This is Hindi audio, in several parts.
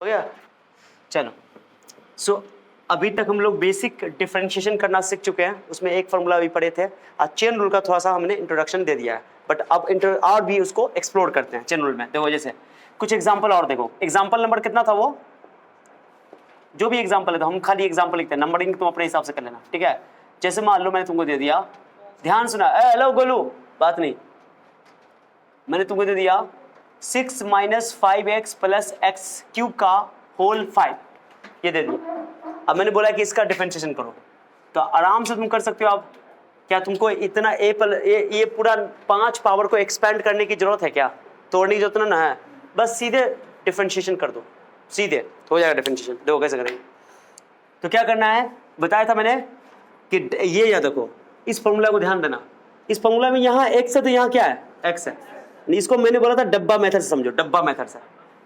हो गया। चलो सो अभी तक हम लोग बेसिक डिफरेंशिएशन करना सीख चुके हैं, उसमें एक फॉर्मूला भी पढ़े थे। आज चेन रूल का थोड़ा सा हमने इंट्रोडक्शन दे दिया है, बट अब और भी उसको एक्सप्लोर करते हैं चेन रूल में। देखो जैसे कुछ एग्जांपल और देखो, एग्जांपल नंबर कितना था वो, जो भी एग्जांपल है तो हम खाली एग्जांपल लिखते हैं, नंबरिंग तुम अपने हिसाब से कर लेना, ठीक है। जैसे मान लो मैंने तुमको दे दिया, ध्यान सुना, हेलो गोलू, बात नहीं, मैंने तुमको दे दिया 6 - 5x + x³ का होल 5, ये दे दिया। अब मैंने बोला कि इसका डिफरेंशिएशन करो, तो आराम से तुम कर सकते हो। आप क्या तुमको इतना ये पूरा 5 पावर को एक्सपेंड करने की जरूरत है क्या? तोड़ने की जरूरत ना है, बस सीधे डिफरेंशिएशन कर दो, सीधे हो जाएगा डिफरेंशिएशन। देखो कैसे करेंगे। तो क्या करना है बताया था मैंने कि ये याद रखो, इस फॉर्मूला को ध्यान देना। इस फॉर्मूला में यहाँ x है तो यहाँ क्या है, x है। इसको मैंने बोला था डब्बा मेथड से समझो, डब्बा मेथड से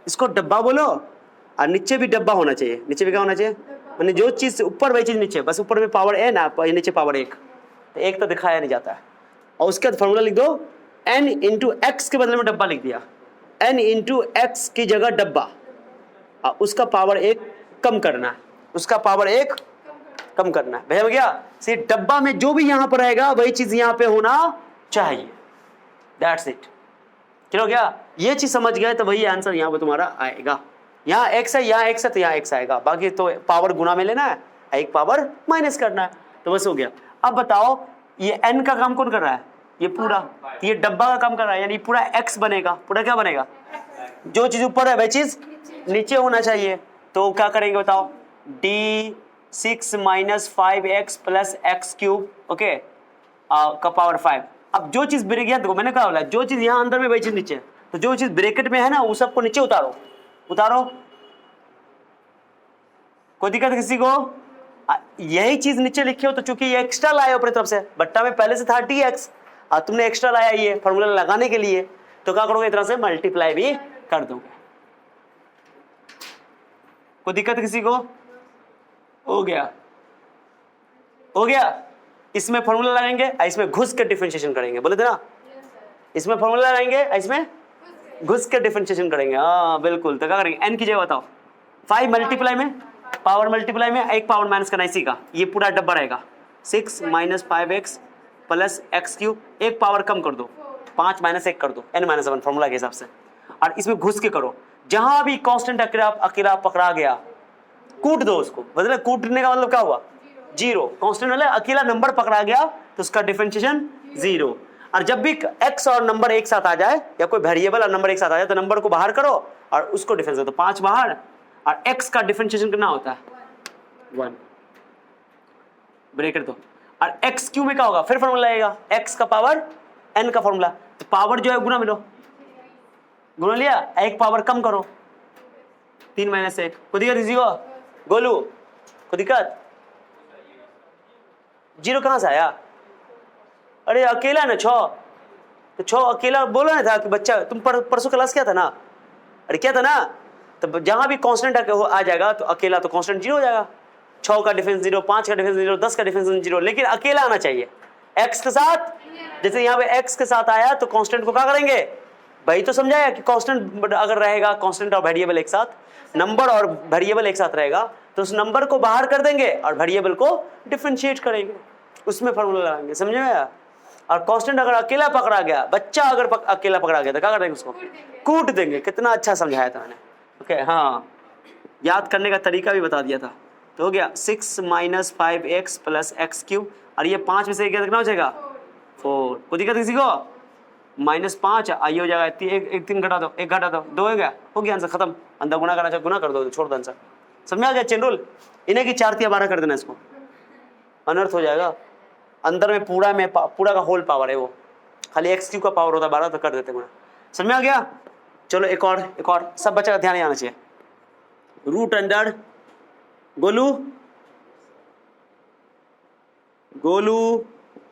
इसको डब्बा बोलो, और नीचे भी डब्बा होना चाहिए। नीचे भी क्या होना चाहिए, मैंने जो चीज ऊपर वही चीज नीचे, बस ऊपर में पावर n है, नीचे पावर 1, तो 1 तो दिखाया नहीं जाता है। और उसके बाद फॉर्मूला लिख दो, n × x के बदले में डब्बा लिख दिया, n × x की जगह डब्बा, उसका पावर 1 कम करना है, उसका पावर 1 कम करना है। भैया गया सिर्फ डब्बा में जो भी यहां पर आएगा वही चीज यहां पे होना चाहिए, दैट्स इट। चलो क्या ये चीज समझ गए तो वही आंसर यहां पे तुम्हारा आएगा। यहाँ x है, यहाँ x है तो यहाँ x आएगा, बाकी तो पावर गुना में लेना है, एक पावर माइनस करना है, तो बस हो गया। अब बताओ ये n का काम कौन कर रहा है, ये पूरा, ये डब्बा का काम कर रहा है, यानी पूरा x बनेगा, पूरा क्या बनेगा, जो चीज ऊपर है वही चीज नीचे होना चाहिए। तो क्या करेंगे बताओ, d6 - 5x + x³ ओके का पावर 5। अब जो चीज ब्रेक, देखो मैंने कहा बोला जो चीज यहाँ अंदर में वही चीज नीचे, तो जो चीज ब्रैकेट में है ना वो सबको नीचे उतारो, उतारो, कोई दिक्कत किसी को? यही चीज नीचे लिखे हो तो चूंकि ये एक्स्ट्रा लाए हो अपनी तरफ से, बट्टा में पहले से था dx, तुमने एक्स्ट्रा लाया ये फॉर्मूला लगाने के लिए, तो क्या करोगे, इस तरह से मल्टीप्लाई भी कर दोगे। कोई दिक्कत किसी को? हो गया, हो गया। इसमें फॉर्मूला लगाएंगे, इसमें घुस के डिफरेंशिएशन करेंगे, बोले थे ना, इसमें फॉर्मूला लगाएंगे, इसमें घुस के डिफरेंशिएशन करेंगे। हाँ बिल्कुल, तो क्या करेंगे, n की जगह बताओ, 5 मल्टीप्लाई में पावर मल्टीप्लाई में एक पावर माइनस करना, इसी का ये पूरा डब्बा रहेगा, 6 - 5x + x³, एक पावर कम कर दो, 5 - 1 कर दो, n-1 फॉर्मूला के हिसाब से, और इसमें घुस के करो। जहां भी कांस्टेंट अकेला पकड़ा गया कूट दो उसको, मतलब कूटने का मतलब क्या हुआ, 0। कांस्टेंट वाला अकेला नंबर पकड़ा गया तो उसका डिफरेंशिएशन 0। और जब भी x और नंबर एक साथ आ जाए, या कोई वेरिएबल और नंबर एक साथ आ जाए, तो नंबर को बाहर करो और उसको डिफरेंस दो, 5 बाहर, और x का डिफरेंशिएशन कितना होता है 1, ब्रैकेट दो। और x³ में क्या होगा, फिर फॉर्मूला आएगा x का पावर n का फॉर्मूला, तो पावर जो है गुना मिलो, गुना लिया, एक पावर कम करो, 3 - 1। कोई दिक्कत किसी को? गोलू कोई दिक्कत? 0 कहां से आया? अरे अकेला ना 6, तो 6 अकेला बोला ना था कि बच्चा, तुम परसों क्लास किया था ना, अरे क्या था ना, तो जहां भी कांस्टेंट आ जाएगा तो अकेला तो कांस्टेंट 0 हो जाएगा, 6 का डिफरेंस 0, 5 का डिफरेंस 0, 10 का डिफरेंस 0, लेकिन अकेला आना चाहिए x के साथ। जैसे यहाँ पे x के साथ आया तो कांस्टेंट को क्या करेंगे, भाई तो समझाया कि कांस्टेंट अगर रहेगा, कांस्टेंट और वेरिएबल एक साथ, नंबर और वेरिएबल एक साथ रहेगा, तो उस नंबर को बाहर कर देंगे और वेरिएबल को डिफरेंशिएट करेंगे, उसमें फॉर्मूला लगाएंगे, समझे में? और कांस्टेंट अगर अकेला पकड़ा गया, बच्चा अगर अकेला पकड़ा गया तो क्या करेंगे, उसको कूट देंगे। कितना अच्छा समझाया था मैंने, ओके हाँ, याद करने का तरीका भी बता दिया था। तो हो गया 6 - 5x + x³, और ये 5 में से क्या कितना हो जाएगा, 4। कोई दिक्कत किसी को? -5 आइए हो जाएगा, एक 3 घटा दो, 1 घटा दो, 2 हो गया, हो गया आंसर खत्म। अंदर गुना करना चाहिए, गुना कर दो, छोड़ दो आंसर। समझ आ गया चेन रूल? इन्हें की 4 × 12 कर देना, इसको अनर्थ हो जाएगा। अंदर में पूरा का होल पावर है, वो खाली x³ का पावर होता है 12, तो कर देते गुना। समझ आ गया? चलो एक और सब बच्चा का ध्यान आना चाहिए। रूट अंडर गोलू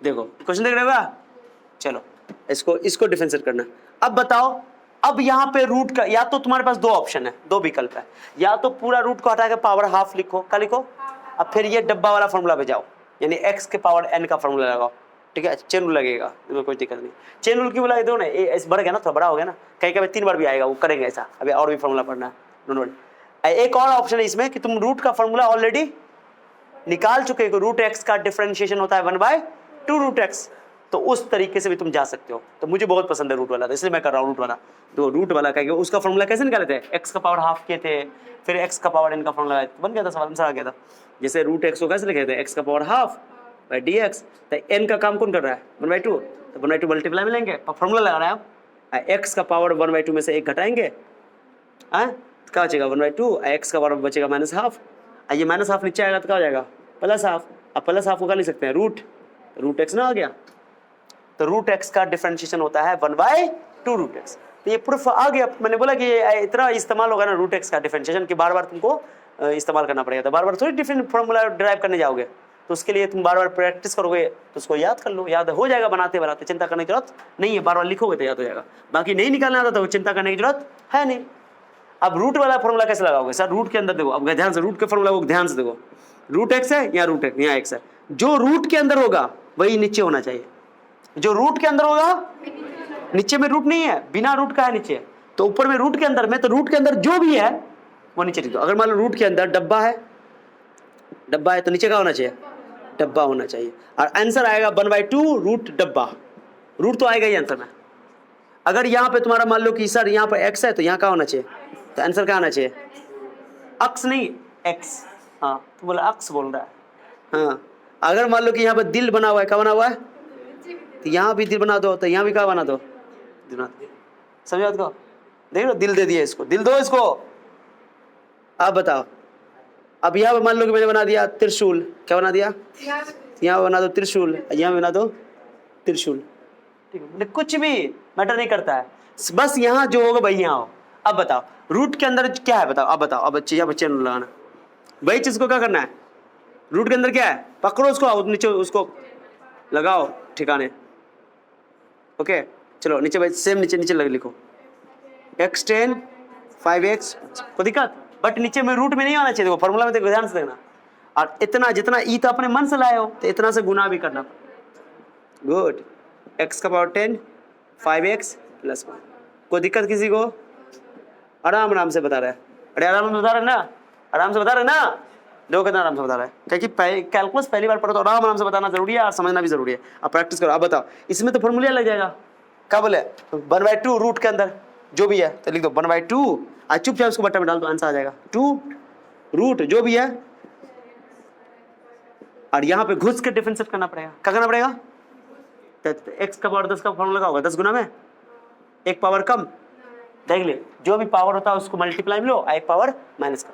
देखो क्वेश्चन देख रहे होगा, चलो इसको डिफरेंशिएट करना। अब बताओ, अब यहाँ पे रूट का, या तो तुम्हारे पास 2 ऑप्शन है, 2 विकल्प है, या तो पूरा रूट को हटा के पावर हाफ लिखो, क्या लिखो, अब फिर ये डब्बा वाला फॉर्मूला पे जाओ, यानी x के पावर n का फॉर्मूला लगाओ, ठीक है, चेन रूल लगेगा, इसमें कोई दिक्कत नहीं। चेन रूल क्यों लगा दो ना, बढ़ गया ना, थोड़ा बड़ा हो गया ना, कहीं कभी 3 बार भी आएगा, वो करेंगे ऐसा, अभी और भी फॉर्मूला पढ़ना है, एक और ऑप्शन है इसमें कि तुम रूट का फॉर्मूला ऑलरेडी निकाल चुके हो, रूट एक्स का डिफरेंशिएशन होता है 1/2 रूट एक्स, तो उस तरीके से भी तुम जा सकते हो। तो मुझे बहुत पसंद है रूट वाला, तो इसलिए मैं कर रहा हूँ रूट वाला। तो रूट वाला कहेंगे उसका फॉर्मूला कैसे निकाले थे, एक्स का पावर हाफ किए थे, फिर एक्स का पावर एन का फॉर्मूला बन गया था, सवाल आंसर आ गया था। जैसे रूट एक्स को कैसे लिखे थे, एक्स का power half by D x, तो एन का काम कौन कर रहा है 1/2, तो 1/2 मल्टीप्लाई में लेंगे, फॉर्मूला लगा रहे हैं आप, एक्स का पावर 1/2 में से एक घटाएंगे, क्या बचेगा 1/2, एक्स का पावर बचेगा -हाफ, ये -हाफ नीचे आएगा तो क्या हो जाएगा +हाफ। अब +हाफ को क्या लिख सकते हैं रूट एक्स ना आ गया, तो रूट एक्स का डिफरेंशिएशन होता है 1/2 रूट एक्स। तो ये प्रूफ आ गया। मैंने बोला कि इतना इस्तेमाल होगा ना रूट एक्स का डिफरेंशिएशन कि बार बार तुमको इस्तेमाल करना पड़ेगा, तो बार बार थोड़ी डिफरेंट फॉर्मूला ड्राइव करने जाओगे, तो उसके लिए तुम बार बार प्रैक्टिस करोगे तो उसको याद कर लो, याद हो जाएगा बनाते बनाते, चिंता करने की जरूरत नहीं है, बार बार लिखोगे तो याद हो जाएगा। बाकी नहीं निकालना आता तो चिंता करने की जरूरत है नहीं। अब रूट वाला फॉर्मूला कैसे लगाओगे सर, रूट के अंदर देखो, अब ध्यान से रूट के फॉर्मूला को ध्यान से देखो, रूट एक्स है या रूट एक्स, यहाँ एक्स है, जो रूट के अंदर होगा वही नीचे होना चाहिए, जो रूट के अंदर होगा, नीचे में रूट नहीं है, बिना रूट का है नीचे, तो ऊपर में रूट के अंदर में, तो रूट के अंदर जो भी है वो नीचे लिख दो। अगर मान लो रूट के अंदर डब्बा है तो नीचे क्या होना चाहिए, डब्बा होना चाहिए, और आंसर आएगा 1/2 रूट डब्बा, रूट तो आएगा ही आंसर में। अगर यहाँ पे तुम्हारा मान लो कि सर यहाँ पर एक्स है तो यहाँ क्या होना चाहिए, तो आंसर क्या आना चाहिए, अक्स नहीं एक्स, हाँ तो बोला अक्स बोल रहा है, हाँ। अगर मान लो कि यहाँ पर दिल बना हुआ है, क्या बना हुआ है, तो यहाँ भी दिल बना दो, तो यहाँ भी क्या बना दो, समझो को, देख लो दिल दे दिया इसको, दिल दो इसको। आप बताओ, अब यहाँ पर मान लो कि मैंने बना दिया त्रिशूल, क्या बना दिया, यहाँ बना दो त्रिशूल, यहाँ बना दो त्रिशूल, ठीक है, कुछ भी मैटर नहीं करता है, बस यहाँ जो होगा भाई यहाँ हो। अब बताओ रूट के अंदर क्या है, बताओ अब बताओ, अब बच्चे लगाना, वही चीज को क्या करना है, रूट के अंदर क्या है, पकड़ो उसको, नीचे उसको लगाओ ठिकाने, ओके चलो नीचे भाई सेम नीचे लग लिखो, x10 5x, कोई दिक्कत, बट नीचे में रूट में नहीं आना चाहिए, देखो फॉर्मूला में देखो ध्यान से देखना, और इतना जितना ई तो अपने मन से लाए हो तो इतना से गुना भी करना, गुड, x का पावर 10 5x + 1, कोई दिक्कत किसी को, आराम से बता रहा है, अरे आराम से बता रहे ना, आराम से बता रहे ना, देखो कितना आराम से बता रहा है, क्योंकि कैलकुलस पहली बार पढ़ो तो आराम से बताना जरूरी है और समझना भी जरूरी है, अब प्रैक्टिस करो। अब बताओ इसमें तो फॉर्मूला लग जाएगा, क्या बोले 1/2 रूट के अंदर जो भी है तो लिख दो 1/2, आज चुपचाप उसको बट्टा में डाल दो, आंसर आ जाएगा 2 रूट जो भी है, और यहाँ पे घुस के डिफरेंशिएट करना पड़ेगा, क्या करना पड़ेगा, तो एक्स का पावर 10 का फॉर्मूला होगा 10 गुना में एक पावर कम, देख ले जो भी पावर होता है उसको मल्टीप्लाई में लो, एक पावर माइनस कर,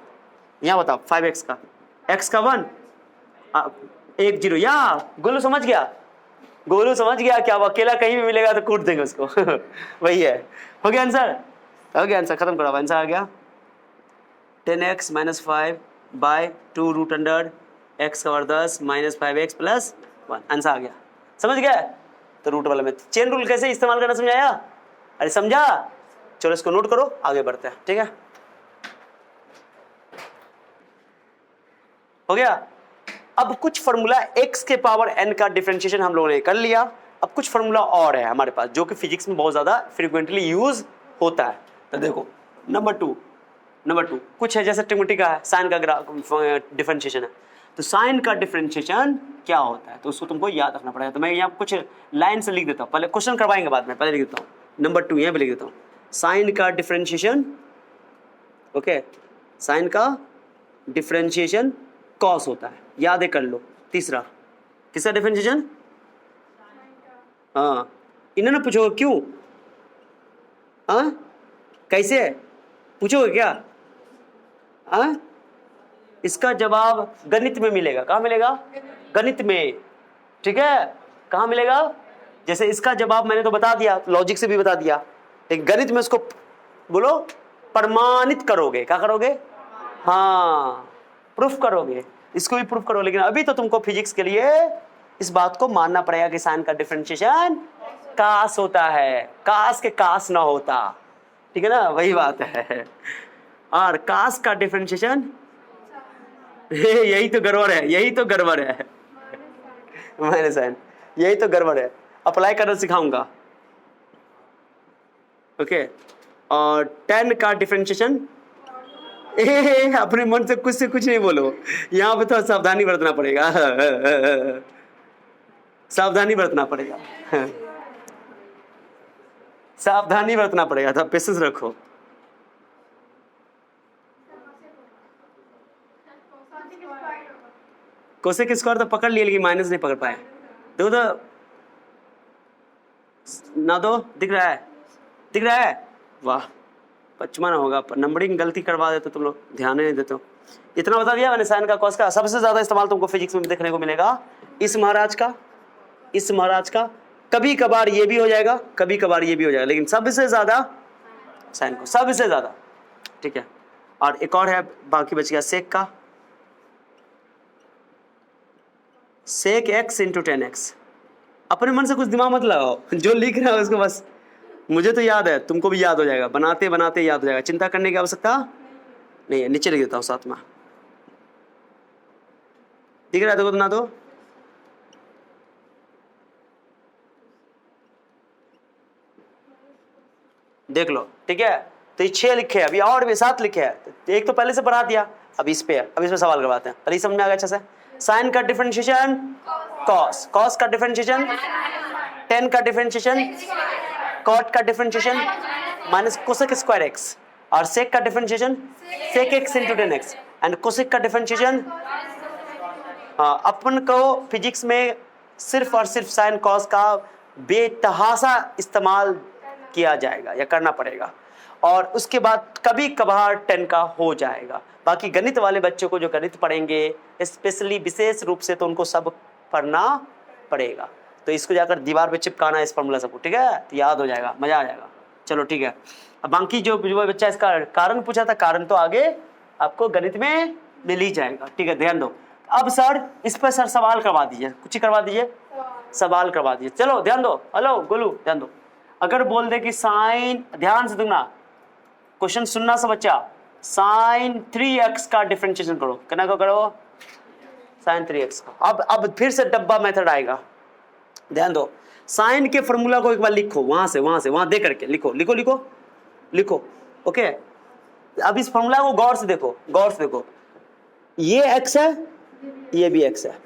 यहाँ बताओ 5x का, x का 1 1 0, या गोलू समझ गया, गोलू समझ गया, क्या वो अकेला कहीं भी मिलेगा तो कूट देंगे उसको वही है, हो गया आंसर, हो गया आंसर, खत्म करो, आंसर आ गया 10x - 5/2 रूट अंडर x का पावर 10 - 5x + 1, आंसर आ गया, समझ गया। तो रूट वाला में चेन रूल कैसे इस्तेमाल करना समझाया, अरे समझा, चलो इसको नोट करो, आगे बढ़ते हैं, ठीक है, हो गया। अब कुछ फॉर्मूला x के पावर n का डिफरेंशिएशन हम लोगों ने कर लिया, अब कुछ फॉर्मूला और है हमारे पास जो कि फिजिक्स में बहुत ज्यादा फ्रीक्वेंटली यूज होता है, तो देखो नंबर टू कुछ है जैसे ट्रिग्नोमेट्री का है, साइन का डिफरेंशिएशन है, तो साइन का डिफरेंशिएशन क्या होता है तो उसको तुमको याद रखना पड़ेगा, तो मैं यहाँ कुछ लाइन से लिख देता हूँ, पहले क्वेश्चन करवाएंगे बाद में, पहले लिख देता हूँ नंबर 2 यहाँ पे लिख देता हूँ, साइन का डिफरेंशिएशन, ओके, साइन का डिफरेंशिएशन कॉस होता है, याद कर लो। तीसरा किसका डिफरेंशिएशन, हाँ इन्होंने पूछोगे क्यों, हाँ कैसे पूछोगे क्या, हाँ इसका जवाब गणित में मिलेगा, कहाँ मिलेगा, गणित में, ठीक है, कहाँ मिलेगा, जैसे इसका जवाब मैंने तो बता दिया, लॉजिक से भी बता दिया, एक गणित में उसको बोलो प्रमाणित करोगे, क्या करोगे, हाँ प्रूफ करोगे, इसको भी प्रूफ करो, लेकिन अभी तो तुमको फिजिक्स के लिए इस बात को मानना पड़ेगा कि साइन का डिफरेंशिएशन कास होता है, कास के कास ना होता, ठीक है ना, वही बात है, और कास का डिफरेंशिएशन यही तो गड़बड़ है, यही तो गड़बड़ है मैंने साइन, यही तो गड़बड़ है, अप्लाई करना सिखाऊंगा, ओके। और 10 का डिफरेंशिएशन अपने मन से कुछ नहीं बोलो, यहाँ पे थोड़ा सावधानी बरतना पड़ेगा। सावधानी बरतना पड़ेगा, सावधानी बरतना पड़ेगा, थोड़ा पेशेंस रखो। कोसेक स्क्वायर तो पकड़ लिया, लेकिन माइनस नहीं पकड़ पाए। देखो तो ना, दो दिख रहा है, दिख रहा है, वाह 55 होगा। नंबरिंग गलती करवा देते तुम लोग, ध्यान नहीं देते हो। इतना बता दिया मैंने साइन का कॉस का। सबसे ज्यादा इस्तेमाल तुमको फिजिक्स में भी देखने को मिलेगा इस महाराज का, इस महाराज का। कभी कभार ये भी हो जाएगा, कभी कभार ये भी हो जाएगा, लेकिन सबसे ज्यादा साइन को, सबसे ज्यादा। ठीक है, और एक और है, बाकी बच गया सेक का, सेक x इंटू 10x। अपने मन से कुछ दिमाग मत लगाओ, जो लिख रहा है उसको बस, मुझे तो याद है, तुमको भी याद हो जाएगा, बनाते बनाते याद हो जाएगा, चिंता करने की आवश्यकता नहीं है। नीचे लिख देता हूं साथ में, दिख रहा है, देखो तो ना, दो देख लो। ठीक है, तो ये 6 लिखे हैं, अभी और भी 7 लिखे हैं, एक तो पहले से पढ़ा दिया, अब इस पे सवाल करवाते हैं। पहले समझ में आ गया अच्छे से। साइन का डिफरेंशिएशन कॉस, कॉस का डिफरेंशिएशन टेन का डिफरेंशिएशन कॉट का differentiation minus cosec square x, और सेक का differentiation sec x into 10x, and cosec का डिफरेंशिएशन। अपन को फिजिक्स में सिर्फ और सिर्फ साइन कॉस का बेतहासा इस्तेमाल किया जाएगा या करना पड़ेगा, और उसके बाद कभी कभार 10 का हो जाएगा। बाकी गणित वाले बच्चों को जो गणित पढ़ेंगे स्पेशली विशेष रूप से, तो उनको सब पढ़ना पड़ेगा। तो इसको जाकर दीवार पे चिपकाना है इस फॉर्मूला सबको, ठीक है, तो याद हो जाएगा, मजा आ जाएगा। चलो ठीक है, अब बाकी जो बच्चा इसका कारण पूछा था, कारण तो आगे आपको गणित में मिल ही जाएगा। ठीक है, ध्यान दो। अब सर इस पर सर सवाल करवा दीजिए, कुछ ही करवा दीजिए, सवाल करवा दीजिए। चलो ध्यान दो, हेलो गोलू ध्यान दो। अगर बोल दे कि साइन, ध्यान से सुनना, क्वेश्चन सुनना सब बच्चा, साइन 3x का डिफरेंशिएशन करो, कितना को करो, साइन 3x का। अब फिर से डब्बा मेथड आएगा, ध्यान दो। साइन के फॉर्मूला को एक बार लिखो, वहां से वहां दे करके लिखो लिखो लिखो लिखो, ओके। अब इस फॉर्मूला को गौर से देखो, गौर से देखो, ये x है, ये भी x है,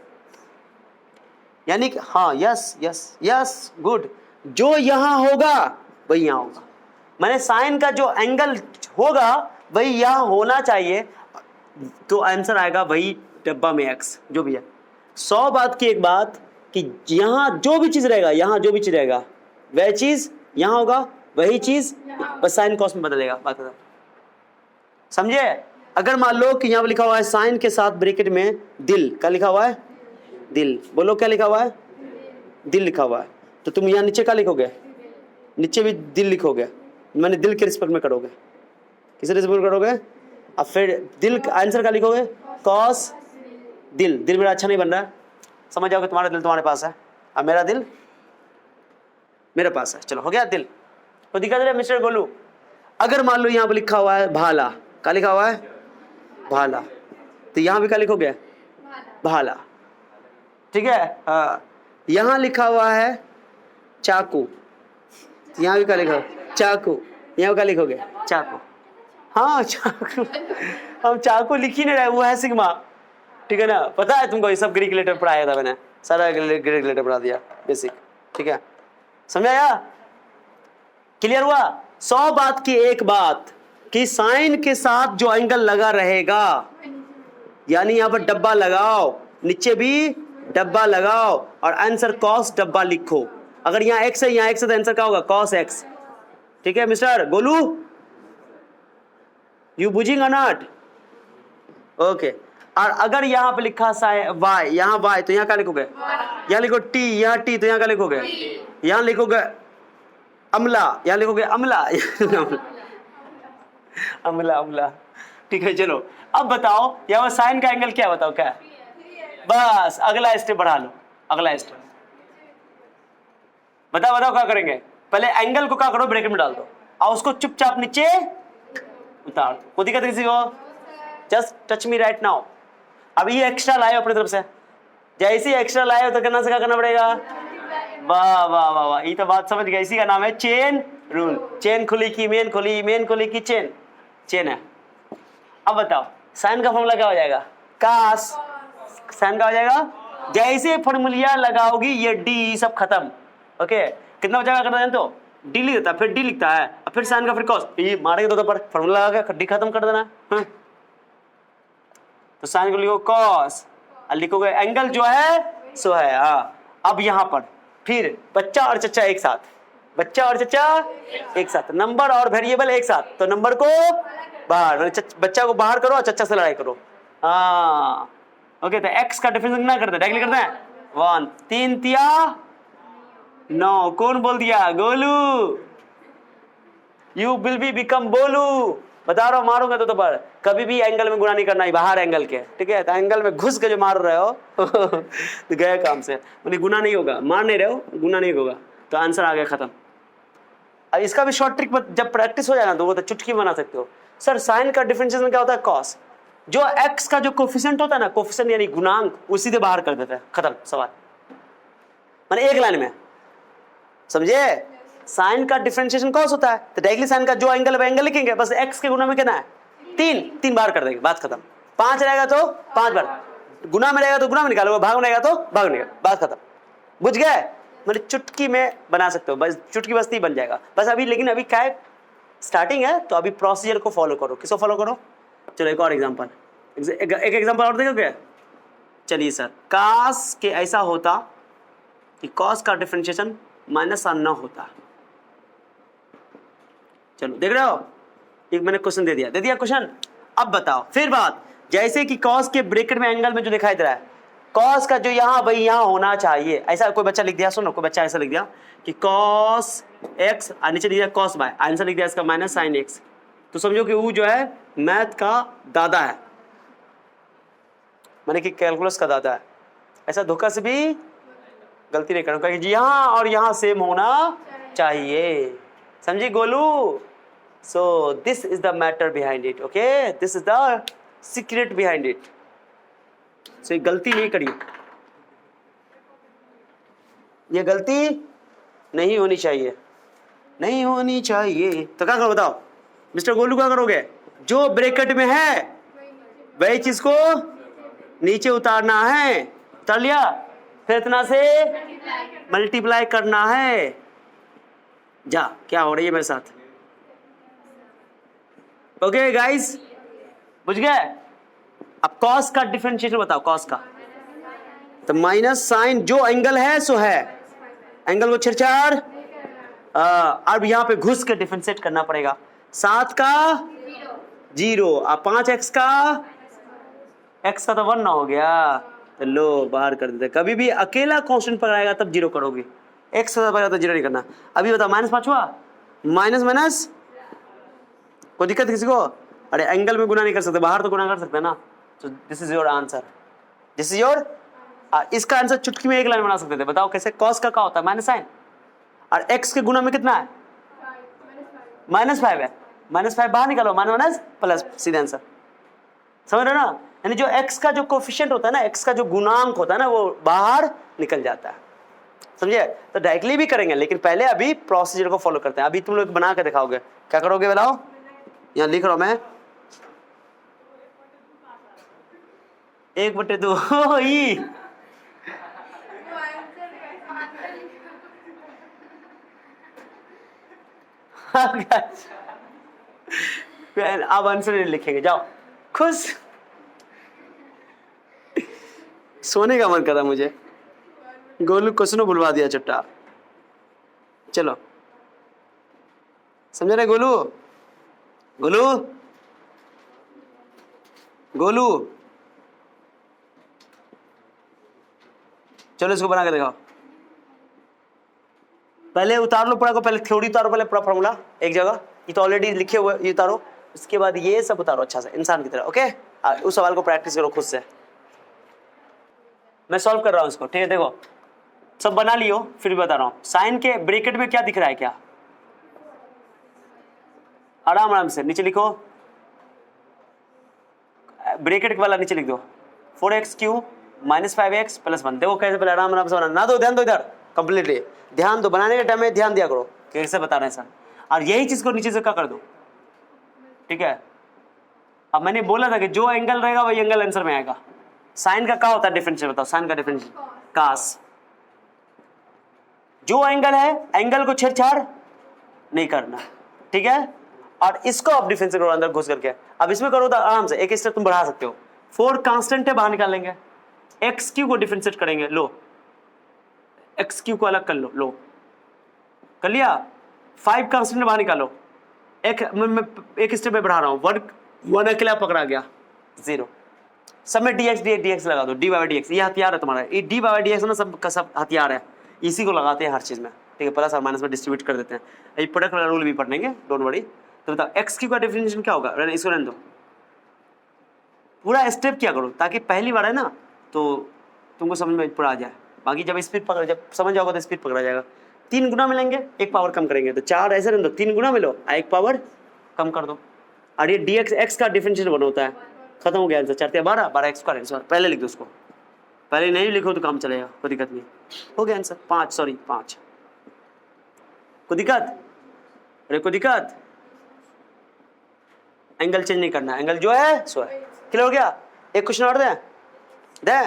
यानी कि हाँ, यस यस यस, गुड, जो यहां होगा वही यहां होगा। मैंने साइन का जो एंगल होगा वही यहां होना चाहिए, तो आंसर आएगा वही डब्बा में x, जो भी है। 100 बात की एक बात कि यहां जो भी चीज रहेगा, यहां जो भी चीज रहेगा वह चीज यहां होगा, वही चीज बस साइन कॉस में बदलेगा। बात समझे? अगर मान लो कि यहां पर लिखा हुआ है साइन के साथ ब्रैकेट में दिल, क्या लिखा हुआ है, दिल, बोलो क्या लिखा हुआ है, दिल लिखा हुआ है, तो तुम यहां नीचे क्या लिखोगे, नीचे भी दिल लिखोगे, मैंने दिल के रिस्पेक्ट में करोगे, किस रिस्पेक्ट में करोगे, अब फिर दिल आंसर क्या लिखोगे, कॉस दिल। दिल मेरा अच्छा नहीं बन रहा है, समझ जाओगे, तुम्हारा दिल तुम्हारे पास है, अब मेरा दिल मेरे पास है, चलो हो गया दिल। तो दिखा दे रहा मिस्टर गोलू। अगर मान लो यहाँ पर लिखा हुआ है भाला, क्या लिखा हुआ है, भाला, तो यहाँ भी क्या लिखोगे, भाला, ठीक है। हाँ, यहाँ लिखा हुआ है चाकू, यहाँ भी क्या लिखा, चाकू, यहाँ क्या लिखोगे, चाकू, हाँ चाकू। हम चाकू लिख ही नहीं रहे, वो है सिग्मा, ठीक है ना, पता है तुमको, ये सब ग्रीक लेटर पढ़ाया था मैंने, सारा ग्रीक लेटर पढ़ा दिया बेसिक, ठीक है, समझाया, क्लियर हुआ। 100 बात की एक बात कि साइन के साथ जो एंगल लगा रहेगा, यानी यहां पर डब्बा लगाओ, नीचे भी डब्बा लगाओ, और आंसर कॉस डब्बा लिखो। अगर यहाँ x है, यहाँ x है, तो आंसर क्या होगा, कॉस x, ठीक है मिस्टर गोलू, यू बुझिंग और नॉट, ओके। और अगर यहाँ पे लिखा y, यहाँ y, तो यहाँ क्या लिखोगे, यहाँ लिखो t, यहाँ t, तो यहाँ क्या लिखोगे, यहाँ लिखोगे अमला, यहाँ लिखोगे अमला, अमला अमला, ठीक है। चलो अब बताओ यहाँ साइन का एंगल क्या, बताओ क्या है, बस अगला स्टेप बढ़ा लो, अगला स्टेप बताओ, बताओ क्या करेंगे, पहले एंगल को क्या करो, ब्रैकेट में डाल दो, और उसको चुपचाप नीचे उतार दो, कोई दिक्कत किसी को, just touch me right now. अब ये एक्स्ट्रा लाए हो अपनी तरफ से, जैसे एक्स्ट्रा लाए हो तो करना से क्या करना पड़ेगा, वाह वाह वाह वाह, ये तो बात समझ गए, इसी का नाम है चेन रूल। चेन खुली की मेन खुली, मेन खुली की चेन, चेन है। अब बताओ साइन का फॉर्मूला क्या हो जाएगा, कास, साइन का हो जाएगा, जैसे फॉर्मूलिया लगाओगी ये डी सब खत्म। ओके, कितना बचा करना है तो डी लिख देता है, फिर डी लिखता है, और फिर साइन का फिर कॉस, ये मारेंगे दो पर फॉर्मूला लगा के डी खत्म कर देना है। तो साइन को लिखो कॉस, और लिखोगे एंगल जो है सो है। हाँ, अब यहां पर फिर बच्चा और चच्चा एक साथ, बच्चा और चच्चा एक साथ, नंबर और वेरिएबल एक साथ, तो नंबर को बाहर, बच्चा को बाहर करो और चच्चा से लड़ाई करो। हाँ ओके, तो x का डिफरेंस कितना करते हैं, डायरेक्टली करते हैं 1, 3 तिया 9, कौन बोल दिया, Golu, you will be become बोलू, बता रहा हूँ, मारूंगा तो पर कभी भी एंगल में गुना नहीं करना है, बाहर एंगल के, ठीक है, तो एंगल में घुस के जो मार रहे हो तो गए काम से, मतलब गुना नहीं होगा, मार नहीं रहे हो, गुना नहीं होगा, तो आंसर आ गया खत्म। अब इसका भी शॉर्ट ट्रिक जब प्रैक्टिस हो जाएगा तो वो तो चुटकी बना सकते हो। सर साइन का डिफरेंशिएशन क्या होता है, कॉस, जो x का जो कोफिशिएंट होता है ना, कोफिशिएंट यानी गुणांक, वो सीधे बाहर कर देता है, खत्म सवाल, माने एक लाइन में, समझे। साइन का डिफरेंशिएशन कॉस होता है, तो डायरेक्टली साइन का जो एंगल है एंगल लिखेंगे, बस x के गुना में कितना है 3 बार कर देंगे, बात खत्म। 5 रहेगा तो 5 बार, गुना में रहेगा तो गुना में निकालोगे, भाग में रहेगा तो भाग में, बात खत्म, बुझ गए, मतलब चुटकी में बना सकते हो, बस चुटकी बस्ती बन जाएगा बस। अभी लेकिन अभी क्या है, स्टार्टिंग है, तो अभी प्रोसीजर को फॉलो करो। किसको फॉलो करो, चलो एक और एग्जांपल, एक एग्जांपल और देखोगे। चलिए सर, कास के ऐसा होता कि कॉस का डिफरेंशिएशन माइनस साइन ना होता, चलो देख रहे हो, एक मैंने क्वेश्चन दे दिया क्वेश्चन। अब बताओ फिर बात, जैसे कि कॉस के ब्रैकेट में एंगल में जो दिखाई दे रहा है, कॉस का जो यहाँ भाई यहाँ होना चाहिए, ऐसा कोई बच्चा लिख दिया, सुनो, कोई बच्चा ऐसा लिख दिया कि कॉस एक्स, नीचे लिख दिया कॉस बाय, आंसर लिख दिया इसका माइनस साइन एक्स, तो समझो कि वो जो है मैथ का दादा है, माने कि कैलकुलस का दादा है। ऐसा धोखा से भी गलती नहीं करना, क्योंकि यहाँ और यहाँ सेम होना चाहिए, समझी Golu. So this is the matter behind it, okay, this is the secret behind it. So ये गलती नहीं करिए, ये गलती नहीं होनी चाहिए, नहीं होनी चाहिए। तो क्या करो बताओ मिस्टर गोलू, क्या करोगे, जो ब्रैकेट में है वही चीज को नीचे उतारना है, उतार लिया, फिर इतना से मल्टीप्लाई करना है। जा, क्या हो रही है मेरे साथ, ओके गाइस, बुझ गए। अब कॉस का डिफरेंशिएशन बताओ, कॉस का तो माइनस साइन, जो एंगल है सो है, एंगल को छेड़छाड़, अब यहाँ पे घुस के डिफरेंशिएट करना पड़ेगा। 7 का 0, अब 5x का, x का तो 1 ना हो गया, तो लो बाहर कर देते। कभी भी अकेला कांस्टेंट पर आएगा तब 0 करोगे, x से ज्यादा तो 0 नहीं करना। अभी बताओ -5 हुआ, माइनस माइनस, कोई दिक्कत किसी को, अरे एंगल में गुना नहीं कर सकते, बाहर तो गुना कर सकते हैं ना। तो this is your answer, this is your, इसका आंसर चुटकी में एक लाइन बना सकते थे। बताओ कैसे, कॉस का क्या होता है माइनस साइन, और x के गुना में कितना है -5 है, -5 बाहर निकालो, माइनस प्लस, सीधा आंसर, समझ रहे हो ना। यानी जो x का जो कोफिशिएंट होता है ना, x का जो गुणांक होता है ना, वो बाहर निकल जाता है, समझे। तो डायरेक्टली भी करेंगे, लेकिन पहले अभी प्रोसीजर को फॉलो करते हैं। अभी तुम लोग बना के दिखाओगे, क्या करोगे बताओ, यहाँ लिख रहा हूं मैं 1/2 ही अब आंसर लिखेंगे, जाओ खुश, सोने का मन कर रहा मुझे, गोलू क्वेश्चन बुलवा दिया चुट्टा। चलो समझ रहे, गोलू गोलू गोलू, चलो इसको बना के दिखाओ। पहले उतार लो पूरा को, पहले थ्योरी उतारो, पहले पूरा फॉर्मूला एक जगह, ये तो ऑलरेडी लिखे हुए, ये उतारो, उसके बाद ये सब उतारो अच्छा से इंसान की तरह, ओके। उस सवाल को प्रैक्टिस करो खुद से, मैं सॉल्व कर रहा हूं इसको, ठीक है। देखो सब बना लियो, फिर भी बता रहा हूं। साइन के ब्रैकेट में क्या दिख रहा है, क्या, आराम आराम से नीचे लिखो, ब्रैकेट वाला नीचे लिख दो, 4x³ -5x + 1। देखो कैसे, पहले आराम आराम से बनाना, ना दो ध्यान दो, इधर कंप्लीटली ध्यान दो, बनाने के टाइम में ध्यान दिया करो कैसे बता रहे हैं सर। और यही चीज को नीचे से क्या कर दो, ठीक है, अब मैंने बोला था कि जो एंगल रहेगा वही एंगल आंसर में आएगा। साइन का क्या होता है डिफरेंशियल, बताओ साइन का डिफरेंशियल, कास। जो एंगल है एंगल को छेड़छाड़ नहीं करना, ठीक है। और इसको आप डिफरेंशियल करो अंदर घुस करके। अब इसमें करो तो आराम से एक स्टेप तुम बढ़ा सकते हो। 4 कांस्टेंट है, बाहर निकालेंगे, एक्स क्यू को डिफरेंशिएट करेंगे, लो एक्स क्यू को अलग कर लो, लो कर लिया। 5 कांस्टेंट बाहर निकालो, एक स्टेप में बढ़ा रहा हूं, वन अकेला पकड़ा गया, 0। सब में dx लगा दो, dy by dx, ये हथियार है तुम्हारा, ये dy by dx ना सब का सब हथियार है, इसी को लगाते हैं हर चीज में, ठीक है। प्लस और माइनस में डिस्ट्रीब्यूट कर देते हैं। ये प्रोडक्ट वाला रूल भी पढ़ेंगे, डोंट वरी। तो बताओ एक्स क्यू का डिफरेंशिएशन क्या होगा, इसको रहने दो, पूरा स्टेप क्या करो ताकि पहली बार है ना तो तुमको समझ में पूरा आ जाए। बाकी जब स्पीड पकड़, जब समझ जाओगे तो स्पीड पकड़ा जाएगा। 3 गुना मिलेंगे, 1 पावर कम करेंगे, तो 4 ऐसे रहने दो, 3 गुना मिलो, 1 पावर कम कर दो। और ये dx x का डिफरेंशियल बना होता है, खत्म हो गया आंसर। 4 12 12 x square answer. पहले लिख दो उसको, पहले नहीं लिखो तो काम चलेगा, कोई दिक्कत नहीं, हो गया आंसर। 5 कोई दिक्कत, अरे कोई दिक्कत, एंगल चेंज नहीं करना, एंगल जो है सो है। क्लियर हो गया। एक क्वेश्चन और दे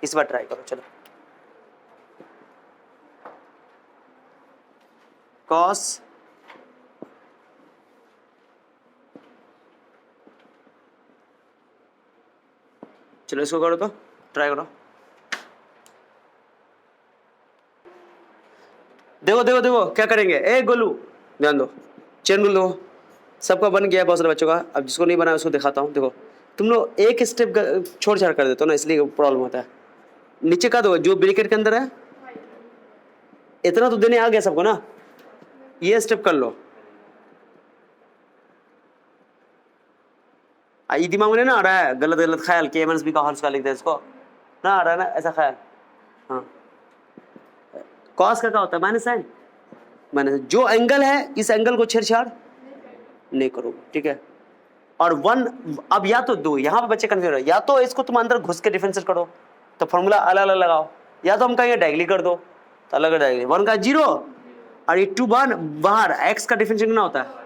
इस बार ट्राई करो, चलो। कॉस चलो इसको करो, तो ट्राई करो। देखो देखो देखो क्या करेंगे, ए गोलू ध्यान दो, चेन रूल दो, सबका बन गया है बहुत सारे बच्चों का। अब जिसको नहीं बना उसको दिखाता हूँ। देखो तुम लोग एक स्टेप छोड़ छाड़ कर देते हो ना, इसलिए प्रॉब्लम होता है। नीचे का दो जो ब्रैकेट के अंदर है, इतना तो देने आ गया सबको ना, ये स्टेप कर लो। ये दिमाग में ना आ रहा है गलत गलत ख्याल कि एमएनएसबी का हर्ष का लिखते हैं, इसको ना आ रहा है ना ऐसा ख्याल। हाँ कॉस का क्या होता है, माइनस साइन, माइनस। जो एंगल है इस एंगल को छेड़छाड़ नहीं करो, ठीक है। और 1 अब या तो दो, यहाँ पे बच्चे कंफ्यूज हो, या तो इसको तुम अंदर घुस के डिफरेंशिएट करो तो फॉर्मूला अलग अलग लगाओ, या तो हम कहेंगे डायगोनली कर दो तो अलग डायगोनली। 1 का 0 और ये 2 बाहर एक्स का डिफरेंशिएट कितना होता है,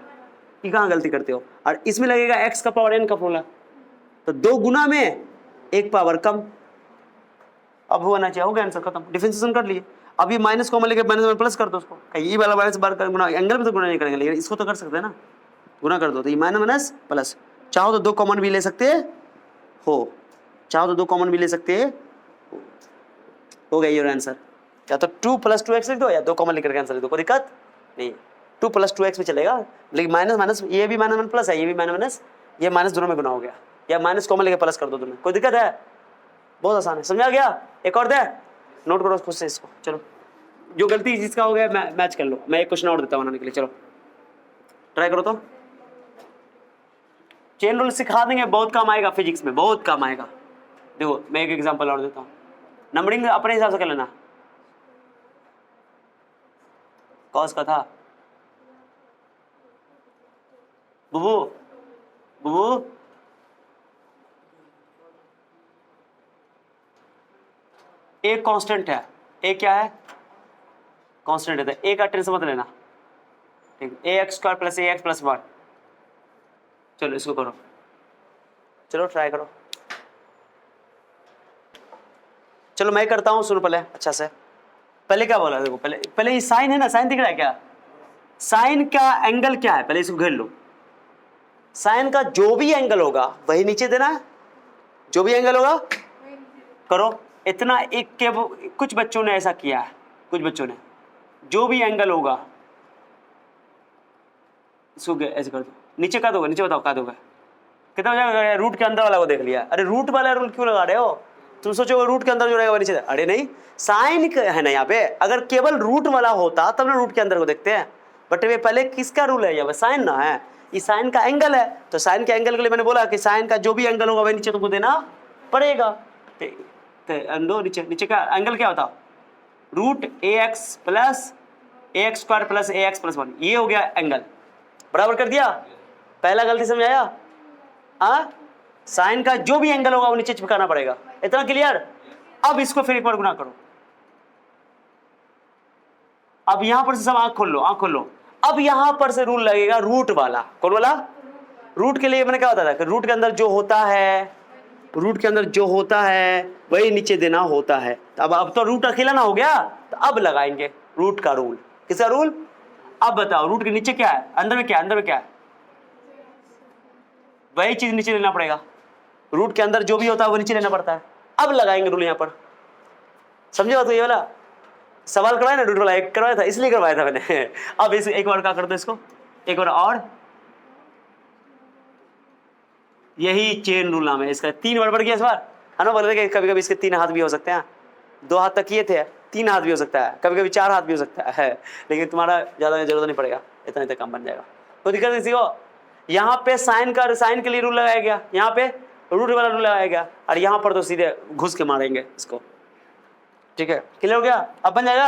ये कहाँ गलती करते हो। और इसमें लगेगा एक्स का पावर n का फॉर्मूला, तो 2 गुना में 1 पावर कम। अब होना चाहिए, हो गया आंसर, खत्म, डिफरेंशिएशन कर लिए। अब ये माइनस कॉमन लेके माइनस में प्लस कर दो उसको, ये वाला माइनस बार कर गुना, एंगल में तो गुना नहीं करेंगे लेकिन इसको तो कर सकते हैं ना, गुना कर दो तो ये माइनस माइनस प्लस। चाहो तो 2 कॉमन भी ले सकते हो, चाहो तो 2 कॉमन भी ले सकते हो गया ये आंसर। या तो 2 + 2x लिख दो या 2 कॉमन लेकर आंसर लिख दो, कोई दिक्कत नहीं। 2 + 2x भी चलेगा, लेकिन माइनस माइनस, ये भी माइनस माइनस प्लस है, ये भी माइनस माइनस, ये माइनस दोनों में गुना हो गया, या माइनस कॉमन लेकर प्लस कर दो तुम्हें, कोई दिक्कत है, बहुत आसान है, समझा गया। एक और दे, नोट करो खुद से इसको, चलो जो गलती जिसका हो गया मैच कर लो। मैं एक क्वेश्चन और देता हूँ बनाने के लिए, चलो ट्राई करो। तो चेन रूल सिखा देंगे, बहुत काम आएगा फिजिक्स में, बहुत काम आएगा। देखो मैं एक एग्जांपल और देता हूँ, नंबरिंग अपने हिसाब से कर लेना। कॉस का था, बुबू बुबू एक कांस्टेंट है, एक क्या है, कांस्टेंट है, एक का टेंशन मत लेना, ठीक है। ax² + ax + 1, चलो इसको करो, चलो ट्राई करो, चलो मैं करता हूँ, सुनो पहले अच्छा से। पहले क्या बोला, देखो पहले ये साइन है ना, साइन दिख रहा है क्या, साइन का एंगल क्या है, पहले इसको घेर लो। साइन का जो भी एंगल होगा वही नीचे देना है, जो भी एंगल होगा करो इतना। एक के कुछ बच्चों ने ऐसा किया है, कुछ बच्चों ने जो भी एंगल होगा इसको ऐसे कर दो, नीचे का दोगे, नीचे बताओ का दोगे, कितना हो जाएगा। रूट के अंदर वाला को देख लिया, अरे रूट वाला रूल क्यों लगा रहे हो, तुम सोचो रूट के अंदर जो रहेगा नीचे, अरे नहीं साइन है ना यहाँ पे, अगर केवल रूट वाला होता तब ना रूट के अंदर को देखते हैं, बट ये पहले किसका रूल है, यहाँ साइन ना है, ये साइन का एंगल है, तो साइन के एंगल के लिए मैंने बोला कि साइन का जो भी एंगल होगा वही नीचे तुमको देना पड़ेगा। तो नीचे का एंगल क्या होता, √ax + ax² + ax + 1, ये हो गया एंगल, बराबर कर दिया। पहला गलती समझाया, हाँ साइन का जो भी एंगल होगा वो नीचे चिपकाना पड़ेगा, इतना क्लियर। अब इसको फिर एक बार गुना करो, अब यहां पर से सब आंख खोल लो, आंख खोल लो। अब यहां पर से रूल लगेगा रूट वाला, कौन वाला, रूट के लिए मैंने क्या होता था कि रूट के अंदर जो होता है वही नीचे देना होता है। तो अब तो रूट अकेला ना हो गया, तो अब लगाएंगे रूट का रूल। किसका रूल? अब बताओ रूट के नीचे क्या है, अंदर में क्या है? वही चीज नीचे लेना पड़ेगा। रूट के अंदर जो भी होता है वो नीचे लेना पड़ता है। अब लगाएंगे रूल यहाँ पर। समझे बात? ये वाला सवाल करवाया ना, रूट वाला एक करवाया था, इसलिए करवाया था मैंने। अब इस एक बार क्या कर दो इसको, एक बार और। यही चेन रूल नाम है इसका। 3 बार बढ़ गया इस बार, है ना? बोल रहे कभी कभी इसके 3 हाथ भी हो सकते हैं। 2 हाथ तक ये थे, 3 हाथ भी हो सकता है, कभी कभी 4 हाथ भी हो सकता है, लेकिन तुम्हारा ज्यादा जरूरत नहीं पड़ेगा, इतना तक काम बन जाएगा, कोई दिक्कत नहीं। सीखो यहाँ पे साइन के लिए रूल लगाया गया, यहाँ पे रूट वाला रूल लगाया गया, और यहाँ पर तो सीधे घुस के मारेंगे इसको। ठीक है, क्लियर हो गया? अब बन जाएगा,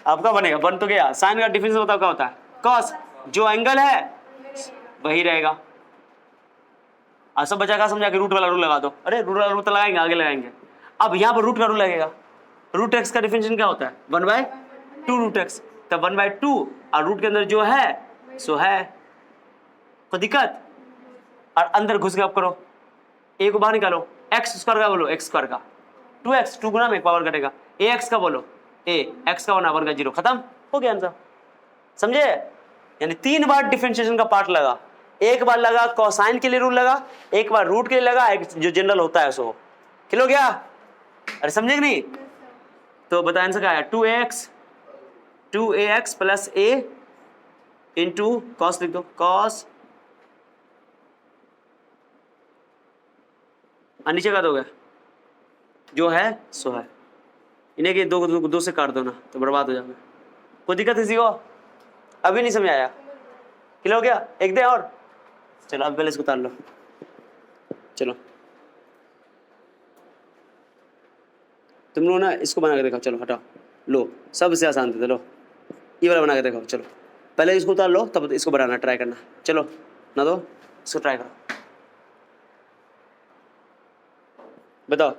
आपका बनेगा, बन तो गया। साइन का डिफरेंस बताओ क्या होता है? कॉस, जो एंगल है वही रहेगा। सब बचा का समझा के रूट वाला रूल लगा दो। अरे रूट वाला रूल तो लगाएंगे, आगे लगाएंगे। अब यहाँ पर रूट का रूल लगेगा। रूट एक्स का डिफरेंशिएशन क्या होता है? 1/2 रूट एक्स। तो 1/2 और रूट के अंदर जो है सो है, कोई दिक्कत? और अंदर घुस के आप करो, ए को बाहर निकालो, एक्स स्क्वायर का बोलो, एक्स स्क्वायर का 2x, 2 गुना में 1 पावर घटेगा, ए एक्स का बोलो, ए एक्स का 1 का 0, खत्म हो गया आंसर। समझे? यानी 3 बार डिफरेंशिएशन का पार्ट लगा। एक बार लगा कोसाइन के लिए रूल लगा, एक बार रूट के लिए लगा, एक जो जनरल होता है सो। क्लियर हो गया? अरे समझे कि नहीं? तो बता आंसर क्या है? 2ax plus a into cos लिख दो, कॉस, नीचे का दोगे जो है सो है। इन्हें के दो से काट दो ना तो बर्बाद हो जाएगा। कोई दिक्कत किसी को? अभी नहीं समझ आया? क्लियर हो गया? एक दे और, चलो अब पहले इसको उतार लो। चलो तुम लोग ना इसको बना के दिखाओ, चलो हटाओ, लो सबसे आसान थे, लो ये वाला बना के दिखाओ। चलो पहले इसको उतार लो, तब इसको बनाना ट्राई करना। चलो ना दो, इसको ट्राई करो, बताओ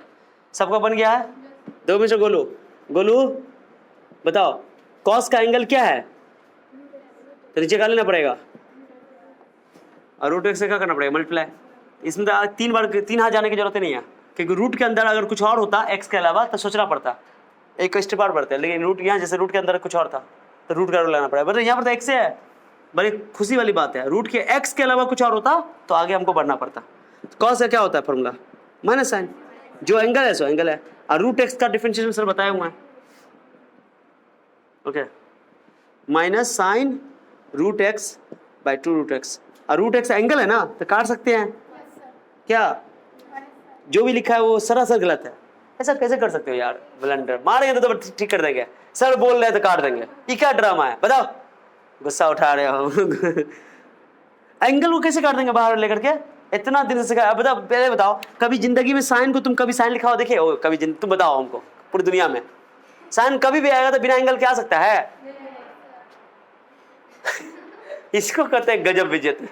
सबका बन गया है? 2 में से गोलू बताओ कॉस का एंगल क्या है? तो नीचे का लेना पड़ेगा और रूट एक्स से क्या करना पड़ेगा? मल्टीप्लाई। इसमें तो 3 हाथ जाने की जरूरत नहीं है, क्योंकि रूट के अंदर अगर कुछ और होता एक्स के अलावा तो सोचना पड़ता, एक स्टेप और बढ़ते हैं। लेकिन रूट यहाँ जैसे रूट के अंदर कुछ और था तो रूट का रूल लाना पड़ेगा। बट यहाँ पर तो एक्स है, बड़ी खुशी वाली बात है। रूट के एक्स के अलावा कुछ और होता तो आगे हमको बढ़ना पड़ता। कॉस का क्या होता है फॉर्मूला? माइनस साइन, जो एंगल है सो एंगल है, और रूट एक्स का डिफरेंशिएशन सर बताया हुआ है। Okay, minus sine root x by 2 root x, और रूट एक्स एंगल है ना तो काट सकते हैं क्या? जो भी लिखा है वो सरासर गलत है। ऐसा कैसे कर सकते हो यार? ब्लंडर मारेंगे तो ठीक कर देंगे, सर बोल रहे हैं तो काट देंगे। ये क्या ड्रामा है बताओ? गुस्सा उठा रहे हो? एंगल को कैसे काट देंगे बाहर लेकर के? इतना दिन से सिखाया। बताओ पहले बताओ, कभी जिंदगी में साइन को तुम कभी साइन लिखा हो देखे हो? कभी तुम बताओ हमको, पूरी दुनिया में साइन कभी भी आएगा तो बिना एंगल के आ सकता है? इसको कहते हैं गजब बेइज्जती।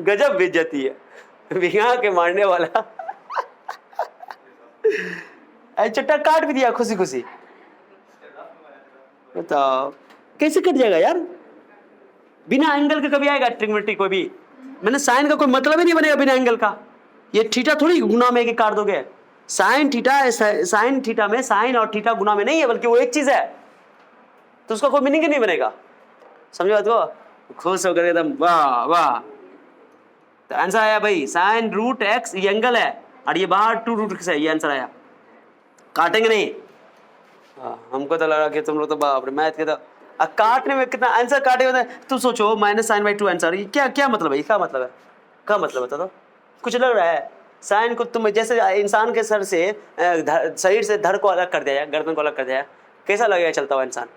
गजब बेइज्जती है, बिना के मारने वाला। चट्टा काट भी दिया खुशी खुशी। बताओ कैसे कट जाएगा यार? बिना एंगल के कभी आएगा ट्रिग्नोमेट्री कोई भी? मैंने साइन का कोई मतलब ही नहीं बनेगा बिना एंगल का। ये थीटा थोड़ी गुना में काट दोगे। साइन थीटा में साइन और थीटा गुना में नहीं है, बल्कि वो एक चीज है, तो उसका कोई मीनिंग ही नहीं बनेगा। समझो बात को? खुश होकर एकदम वाह वाह। तो आंसर आया भाई साइन रूट एक्स, ये एंगल है, और ये बाहर 2 रूट एक्स है, ये आंसर आया। काटेंगे नहीं। हमको तो लगा कि तुम लोग तो बाप रे मैथ के तो काटने में कितना आंसर काटे होते हैं। तुम सोचो माइनस साइन बाई 2 आंसर, ये क्या मतलब है? क्या मतलब है? क्या मतलब बता दो? कुछ लग रहा है? साइन को तुम जैसे इंसान के सर से शरीर से धड़ को अलग कर दिया जाए, गर्दन को अलग कर दिया जाए, कैसा लगेगा चलता हुआ इंसान?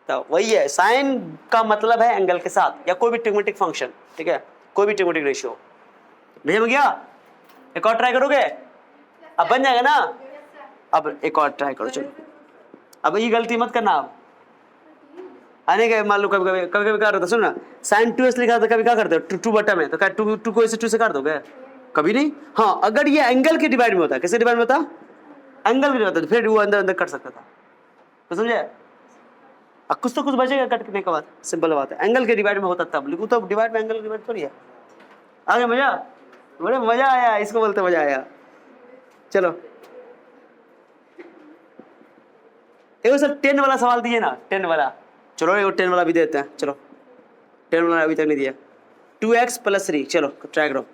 तो वही है, साइन का मतलब है एंगल के साथ, या कोई भी ट्रिग्नोमेट्रिक फंक्शन, ठीक है, कोई भी ट्रिग्नोमेट्रिक रेशियो। भैया में गया? एक और ट्राई करोगे? अब बन जाएगा ना? अब एक और ट्राई करो। चलो अब ये गलती मत करना। आप आने के मान लो कभी कभी क्या करते, सुन ना, साइन 2x लिखा था, कभी क्या करते हो 2 बटा में, तो क्या 2 को ऐसे 2 से काट दोगे? कभी नहीं। हाँ, अगर ये एंगल के डिवाइड में होता, कैसे डिवाइड में होता? एंगल में होता, तो फिर वो अंदर कट सकता था। तो समझे? अब कुछ तो कुछ बचेगा कटने के बाद, सिंपल बात है। एंगल के डिवाइड में होता तब, लेकिन तो डिवाइड में एंगल डिवाइड थोड़ी है। आ गया मजा? बड़े मजा आया, इसको बोलते मजा आया। चलो देखो सर 10 वाला सवाल दिए ना, 10 वाला, चलो ये 10 वाला भी देते हैं। चलो 10 वाला अभी तक नहीं दिया। 2x + 3, चलो ट्राई करो,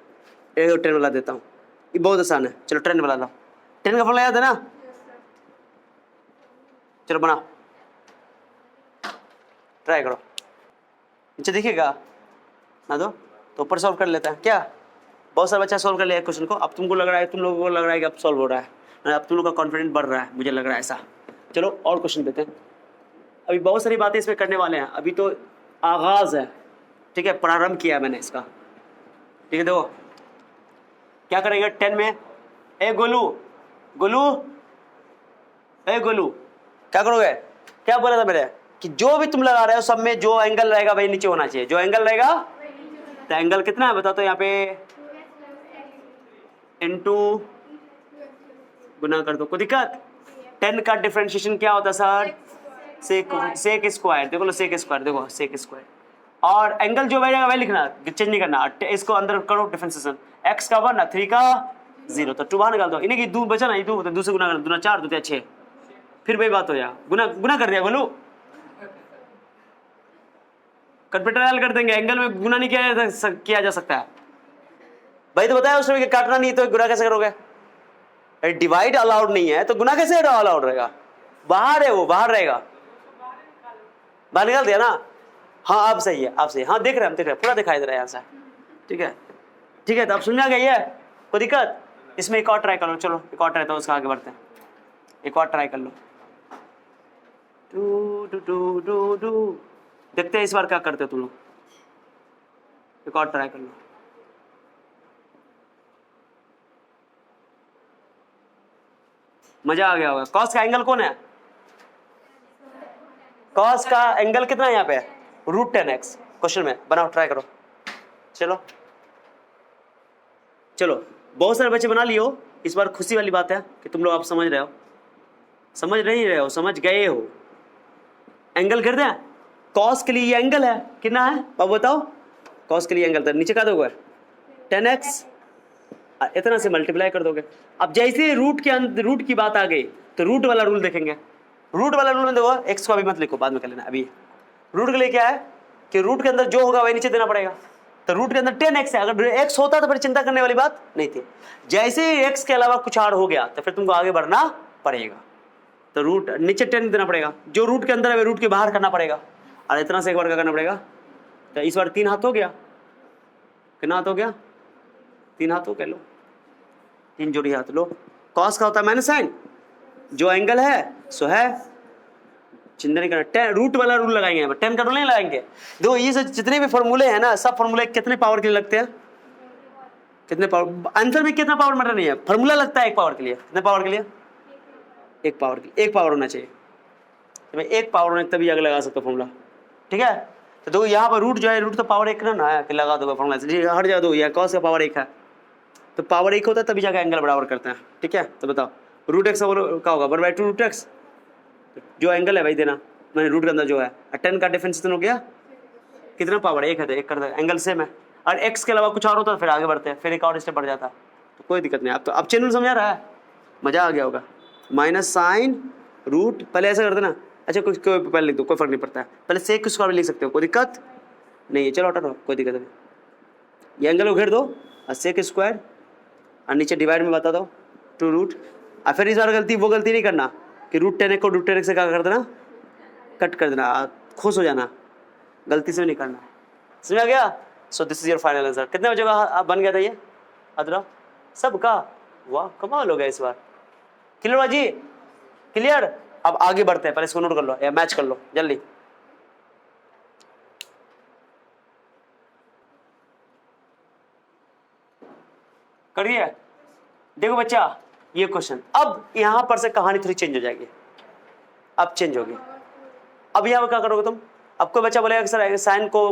एक 10 वाला देता हूँ, ये बहुत आसान है। चलो 10 वाला लाओ, 10 का फॉर्मूला याद है ना? चलो बनाओ, ट्राई करो, नीचे दिखेगा ना दो तो ऊपर सॉल्व कर लेते हैं क्या? बहुत सारा बच्चा सॉल्व कर लिया क्वेश्चन को। अब तुमको लग रहा है, तुम लोगों को लग रहा है कि अब सॉल्व हो रहा है, अब तुम लोग का कॉन्फिडेंस बढ़ रहा है, मुझे लग रहा है ऐसा। चलो और क्वेश्चन देते हैं, अभी बहुत सारी बातें इसमें करने वाले हैं, अभी तो आगाज है, ठीक है, प्रारंभ किया है मैंने इसका, ठीक है। देखो क्या करेंगे 10 में, ए गोलू, गोलू, ए गोलू, क्या करोगे? क्या बोला था मेरे कि जो भी तुम लगा रहे हो सब में जो एंगल रहेगा वही नीचे होना चाहिए, जो एंगल रहेगा। तो एंगल कितना है बता, तो यहाँ पे इनटू गुना कर दो, कोई दिक्कत? 10 का डिफरेंशिएशन क्या होता है सर? सेक स्क्वायर, देखो लो सेक स्क्वायर, देखो सेक स्क्वायर, और एंगल जो रहेगा वही लिखना, चेंज नहीं करना। इसको अंदर करो डिफरेंशिएशन, x का 1 3 का 0, तो 2 बाहर निकाल दो, इन्हें की 2 बचा ना, ये 2 तो 2 से गुना कर, 2 4 2 6, फिर वही बात हो जाए, गुना गुना कर दिया बोलो, कंप्यूटर हल कर देंगे, एंगल में गुना नहीं किया जा सकता है भाई। तो बताया उसमें कि काटना नहीं तो गुना कैसे करोगे? डिवाइड अलाउड नहीं है तो गुना कैसे अलाउड रहेगा? बाहर है, वो बाहर रहेगा, बाहर निकाल दिया ना। हाँ आप सही है, आप सही, हाँ देख रहे हैं हम, देख रहे हैं, पूरा दिखाई दे रहा है यहाँ से, ठीक है, ठीक है। तो अब समझा गई है, कोई दिक्कत? इसमें एक और ट्राई कर लो, चलो एक और ट्राई, तो उसका आगे बढ़ते हैं, एक और ट्राई कर लो। देखते हैं इस बार क्या करते हो तुम लोग, एक और ट्राई कर लो। मजा आ गया होगा। कॉस का एंगल कौन है? कॉस का एंगल कितना है यहाँ पे? √10x। क्वेश्चन में बनाओ, ट्राई करो, चलो चलो। बहुत सारे बच्चे बना लियो, इस बार खुशी वाली बात है कि तुम लोग आप समझ रहे हो, समझ नहीं रहे हो, समझ गए हो। एंगल कर दें, कॉस के लिए ये एंगल है, कितना है अब बताओ? कॉस के लिए एंगल था, नीचे का दोगे 10x, इतना से मल्टीप्लाई कर दोगे। अब जैसे रूट की बात आ गई तो रूट वाला रूल देखेंगे। रूट वाला रूल में देखो, x को अभी मत लिखो, बाद में कर लेना। अभी रूट के लिए क्या है कि रूट के अंदर जो होगा वही नीचे देना पड़ेगा। तो रूट के अंदर 10x है, अगर x होता तो फिर चिंता करने वाली बात नहीं थी। जैसे ही x के अलावा कुछ और हो गया तो फिर तुमको आगे बढ़ना पड़ेगा, तो रूट नीचे 10 देना पड़ेगा, जो रूट के अंदर है रूट के बाहर करना पड़ेगा, और इतना से एक बार क्या करना पड़ेगा। तो इस बार 3 हाथ हो गया, कितना हाथ हो गया? 3 हाथ हो गया, लो 3 जोड़ी हाथ लो। कॉस का होता है माइनस साइन, जो एंगल है सो है, चिंता नहीं करना। 10 रूट वाला रूल लगाएंगे, 10 का रूल नहीं लगाएंगे। देखो ये जो जितने भी फॉर्मूले हैं ना, सब फॉर्मूले कितने पावर के लिए लगते हैं? कितने पावर? आंसर में कितना पावर मैटर नहीं है, फॉर्मूला लगता है 1 पावर के लिए। कितने पावर के लिए? 1 पावर के लिए, 1 पावर होना चाहिए। तो मैं 1 पावर होने तभी आगे लगा सकता हूँ फॉर्मूला, ठीक है। तो देखो यहाँ पर रूट जो है, रूट तो पावर 1 ना है कि लगा दोगे फॉर्मूला, हट जा दो, या कॉस का पावर 1 है, तो पावर 1 होता है तभी जाकर एंगल बराबर करते हैं, ठीक है। तो बताओ √x का होगा 1/2 √x, जो एंगल है वही देना, मैंने रूट के अंदर जो है। 10 का डिफरेंशिएशन हो गया, कितना पावर 1 है, तो 1 कर दे, एंगल सेम है। और x के अलावा कुछ और होता है फिर आगे बढ़ते हैं, फिर एक और स्टेप बढ़ जाता है, तो कोई दिक्कत नहीं। आप तो अब चैनल समझा रहा है, मजा आ गया होगा। माइनस साइन रूट, पहले ऐसा कर देना, अच्छा कोई पहले लिख दो, कोई फर्क नहीं पड़ता है, पहले सेक स्क्वायर लिख सकते हो, कोई दिक्कत नहीं है। चलो हटा दो, कोई दिक्कत नहीं, ये एंगल को घेर दो और सेक स्क्वायर, और नीचे डिवाइड में बता दो 2 रूट। और फिर इस बार वो गलती नहीं करना कि √10x को √10x से क्या कर देना, कट कर देना, खुश हो जाना, गलती से नहीं करना, समझ गया। सो this is your final answer. कितने बच्चों का बन गया था ये अदरा? सबका? वाह कमाल हो गया इस बार। क्लियर बाजी, क्लियर। अब आगे बढ़ते हैं, पहले इसको नोट कर लो या मैच कर लो जल्दी। करिए, देखो बच्चा ये क्वेश्चन, अब यहां पर से कहानी थोड़ी चेंज हो जाएगी, अब चेंज होगी। अब यहाँ पर क्या करोगे तुम? अब कोई बच्चा बोलेगा कि सर साइन को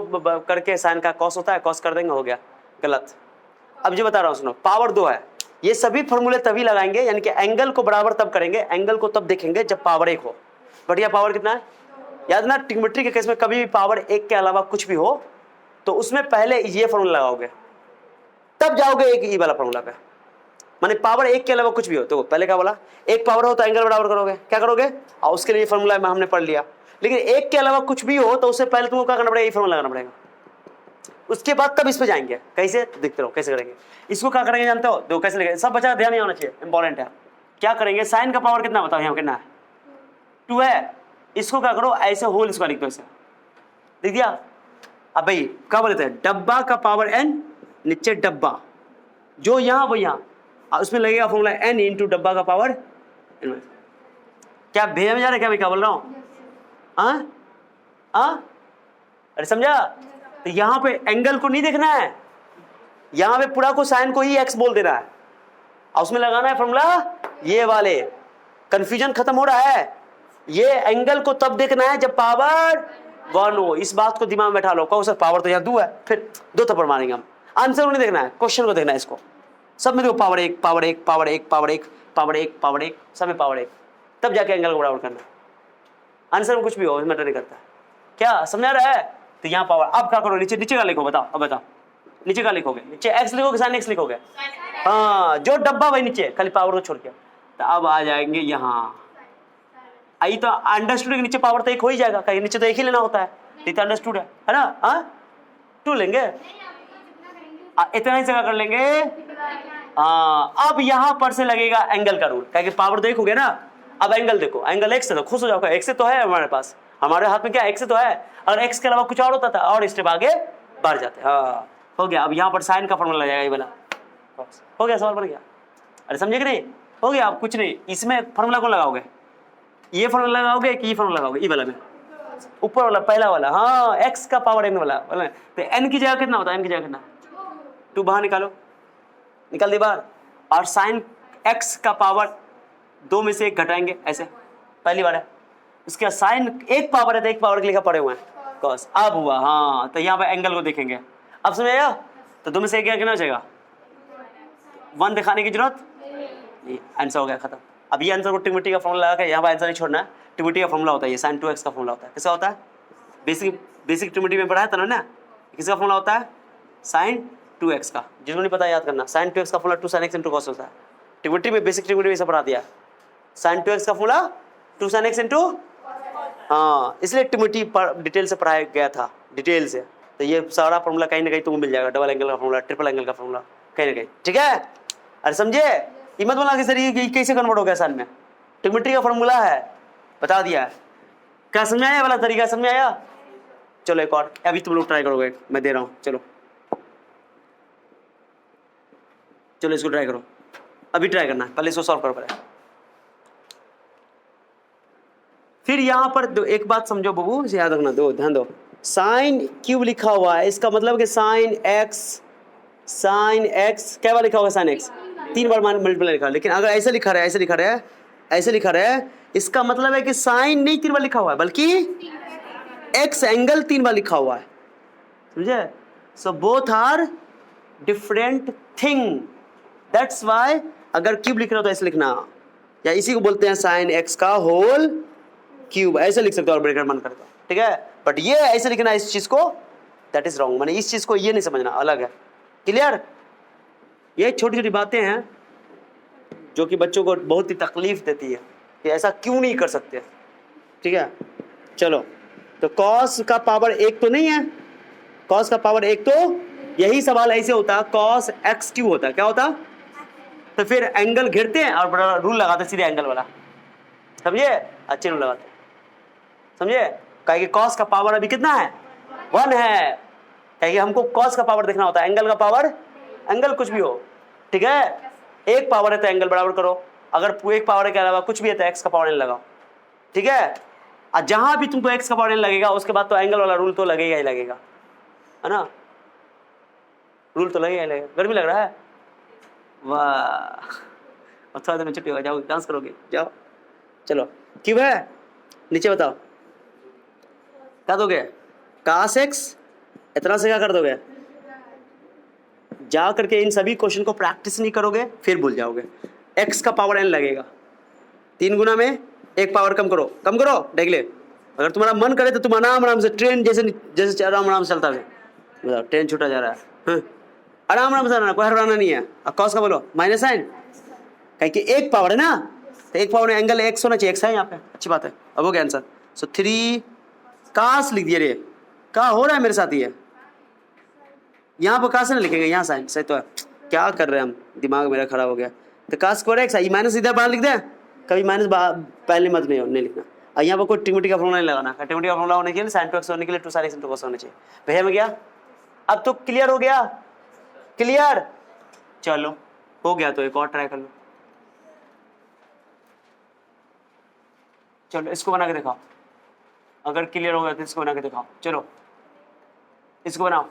करके साइन का कॉस होता है, कॉस कर देंगे, हो गया गलत। अब जो बता रहा हूँ सुनो, पावर 2 है, ये सभी फॉर्मूले तभी लगाएंगे, यानी कि एंगल को बराबर तब करेंगे, एंगल को तब देखेंगे जब पावर 1 हो। बढ़िया, पावर कितना है याद ना, ट्रिग्नोमेट्री के केस में कभी भी पावर 1 के अलावा कुछ भी हो तो उसमें पहले ये फॉर्मूला लगाओगे, तब जाओगे एक ई वाला फॉर्मूला पे। माने पावर एक के अलावा कुछ भी हो तो पहले क्या बोला, एक पावर हो तो एंगल बराबर करोगे, क्या करोगे, और उसके लिए फॉर्मूला में हमने पढ़ लिया। लेकिन एक के अलावा कुछ भी हो तो उससे पहले तुमको क्या करना पड़ेगा, ये फॉर्मूला लगाना पड़ेगा, उसके बाद तब इस पे जाएंगे। कैसे, देखते रहो कैसे करेंगे। इसको क्या करेंगे जानते हो, देखो कैसे लिखेंगे, सब बच्चा ध्यान नहीं होना चाहिए, इंपॉर्टेंट है। क्या करेंगे, साइन का पावर कितना बताओ, यहाँ कितना है, 2 है। इसको क्या करो, ऐसे होल इसको लिख दो, ऐसे लिख दिया। अब भाई क्या बोलते हैं, डब्बा का पावर n, नीचे डब्बा जो यहाँ वो यहाँ, उसमें लगेगा फॉर्मूला n इंटू डब्बा का पावर n। क्या भेज में जा रहा है क्या, भाई क्या बोल रहा हूँ, अरे समझा। तो यहाँ पे एंगल को नहीं देखना है, यहाँ पे पूरा को साइन को ही x बोल देना है, और उसमें लगाना है फॉर्मूला ये वाले। कंफ्यूजन खत्म हो रहा है। ये एंगल को तब देखना है जब पावर 1 हो, इस बात को दिमाग में बैठा लो। कहो सर पावर तो यहाँ 2 है, फिर 2 थप्पड़ मारेंगे हम। आंसर को नहीं देखना है, क्वेश्चन को देखना है। इसको सब में देखो power 1 power 1 power 1 power 1 power 1 power 1, सब में पावर 1, तब जाके एंगल को बराबर करना। आंसर में कुछ भी हो मैटर नहीं करता। क्या समझा रहा है। तो यहाँ पावर, अब क्या करो, नीचे नीचे का लिखो, बताओ अब बताओ नीचे का लिखोगे, नीचे x लिखोगे साइन x लिखोगे, हाँ जो डब्बा भाई नीचे, खाली पावर को छोड़ के। तो अब आ जाएंगे यहाँ, आई तो अंडरस्टूड के नीचे पावर तो 1 हो ही जाएगा, कहीं नीचे तो 1 ही लेना होता है, तो अंडरस्टूड है ना। हाँ 2 लेंगे, इतना ही जगह कर लेंगे। हाँ अब यहाँ पर से लगेगा एंगल का रूल, क्या पावर तो 1 हो गया ना। अब एंगल देखो, एंगल x से, तो खुश हो जाओगे, x से तो है हमारे पास, हमारे हाथ में क्या x से तो है। अगर x के अलावा कुछ और होता था और स्टेप आगे बढ़ जाते। हाँ हो गया। अब यहाँ पर साइन का फॉर्मूला लगेगा, ये वाला हो गया, सवाल बन गया। अरे समझे कि नहीं, हो गया। आप कुछ नहीं, इसमें फॉर्मूला कौन लगाओगे, ये फॉर्मूला लगाओगे कि ये फॉर्मूला लगाओगे, ये वाला में ऊपर वाला पहला वाला, हाँ x का पावर n वाला। तो n की जगह कितना होता है, n की जगह कितना, 2 बाहर निकालो, निकाल दे बाहर। और साइन x का पावर 2 में से 1 घटाएंगे, ऐसे पहली बार है। उसके साइन एक पावर है तो एक पावर के लिखा पड़े हुए हैं cos। अब हुआ, हाँ तो यहाँ पे एंगल को देखेंगे। अब समझ आया। तो 2 में से 1 कितना हो जाएगा, 1 दिखाने की जरूरत नहीं, आंसर हो गया, खत्म। अब ये आंसर को ट्रिग्नोमेट्री का फॉर्मूला लगा के यहाँ पर आंसर नहीं छोड़ना है। ट्रिग्नोमेट्री का फॉर्मूला होता है ये, sin 2x का फॉर्मूला होता है। किसका होता है, बेसिक ट्रिग्नोमेट्री में पढ़ा था ना। किसका फॉर्मूला होता है, sin 2x का। जिसको नहीं पता याद करना, sin 2x का formula 2 sin x into cos होता है। ट्रिग्नोमेट्री में बेसिक ट्रिग्नोमेट्री में सब पढ़ा दिया। sin 2x का फॉर्मूला 2 sin x into, हाँ इसलिए ट्रिग्नोमेट्री डिटेल से पढ़ाया गया था, डिटेल से। तो ये सारा फॉर्मूला कहीं ना कहीं तुमको मिल जाएगा, डबल एंगल का फॉर्मूला, ट्रिपल एंगल का फॉर्मूला, कहीं ना कहीं, ठीक है। अरे समझे, ये मत बोला कि सर ये कैसे कन्वर्ट हो गया साल में, ट्रिग्नोमेट्री का फॉर्मूला है, बता दिया है। क्या समझ आया वाला तरीका, समझ आया। चलो एक और, अभी तुम लोग ट्राई करोगे, मैं दे रहा हूँ। चलो चलो इसको ट्राई करो, अभी ट्राई करना है, पहले इसको सॉल्व करो पहले। फिर यहाँ पर दो, एक बात समझो बबू, इसे याद रखना, दो ध्यान दो। साइन क्यूब लिखा हुआ है, इसका मतलब कि साइन एक्स क्या बार लिखा होगा, साइन एक्स 3 बार मल्टीप्लाई लिखा। लेकिन अगर ऐसे लिखा रहा है, ऐसे लिखा रहा है, ऐसे लिखा रहा है, इसका मतलब है कि साइन नहीं 3 बार लिखा हुआ है, बल्कि एक्स एंगल 3 बार लिखा हुआ है, समझे। So both are different thing, that's why अगर क्यूब लिख रहे हो तो ऐसे लिखना, या इसी को बोलते हैं साइन एक्स का होल क्यूब, ऐसे लिख सकते हो और ब्रैकेट बंद करके, ठीक है। बट ये ऐसे लिखना इस चीज को, दैट इज रॉन्ग। मैंने इस चीज को ये नहीं समझना, अलग है, क्लियर। ये छोटी छोटी बातें हैं जो कि बच्चों को बहुत ही तकलीफ देती है कि ऐसा क्यों नहीं कर सकते, ठीक है। चलो तो कॉस का पावर 1 तो नहीं है, कॉस का पावर 1 तो यही सवाल ऐसे होता, कॉस एक्स क्यों होता, क्या होता। तो फिर एंगल घेरते हैं और बड़ा रूल लगाते सीधे एंगल वाला, समझे, अच्छे रूल लगाते, समझे। कहे कि कॉस का पावर अभी कितना है, 1 है, कहे कि हमको कॉस का पावर देखना होता है, एंगल का पावर, एंगल कुछ भी हो, ठीक है। एक पावर है तो एंगल बराबर करो, अगर एक पावर के अलावा कुछ भी है तो एक्स का पावर n लगाओ, ठीक है। और जहां भी तुमको एक्स का पावर n लगेगा उसके बाद तो एंगल वाला रूल तो लगेगा ही लगेगा, है ना, रूल तो लगेगा ही लगेगा। गर्मी लग रहा है, वाह, और थोड़ा देर में छुट्टी होगा, जाओ डांस करोगे, जाओ। चलो क्यों है, नीचे बताओ, क्या दोगे, कास एक्स, इतना से क्या कर दोगे, जा करके इन सभी क्वेश्चन को प्रैक्टिस नहीं करोगे फिर भूल जाओगे। x का पावर n लगेगा, 3 गुना में 1 पावर कम करो, देख ले। अगर तुम्हारा मन करे तो तुम आराम से ट्रेन जैसे आराम से चलता है, बताओ ट्रेन छूटा जा रहा है, आराम आराम से बनाना, कोई हड़बड़ाना नहीं है। अब कॉस का बोलो माइनस साइन, कहीं कि एक पावर है ना, तो एक पावर में एंगल एक्स होना चाहिए, एक्स है यहाँ पे, अच्छी बात है। अब हो गया आंसर। सो 3 कास लिख दिए रे, क्या हो रहा है मेरे साथ ये, यहाँ पर कास नहीं लिखेंगे, यहाँ साइन सही तो है। क्या कर रहे हैं हम, दिमाग मेरा खराब हो गया। तो कास स्क्वायर एक्स है, माइनस इधर बाहर लिख दें, कभी माइनस पहले मत नहीं लिखना। और यहाँ पर कोई ट्रिग्नोमेट्री का फॉर्मूला नहीं लगाना, ट्रिग्नोमेट्री का फॉर्मूला होने के लिए साइन टू एक्स होने के लिए 2 sin x into cos होना चाहिए। भैया में गया, अब तो क्लियर हो गया, क्लियर, चलो हो गया तो एक और ट्राई कर लो। चलो इसको बना के दिखाओ, अगर क्लियर हो गया तो इसको बना के दिखाओ। चलो इसको बनाओ,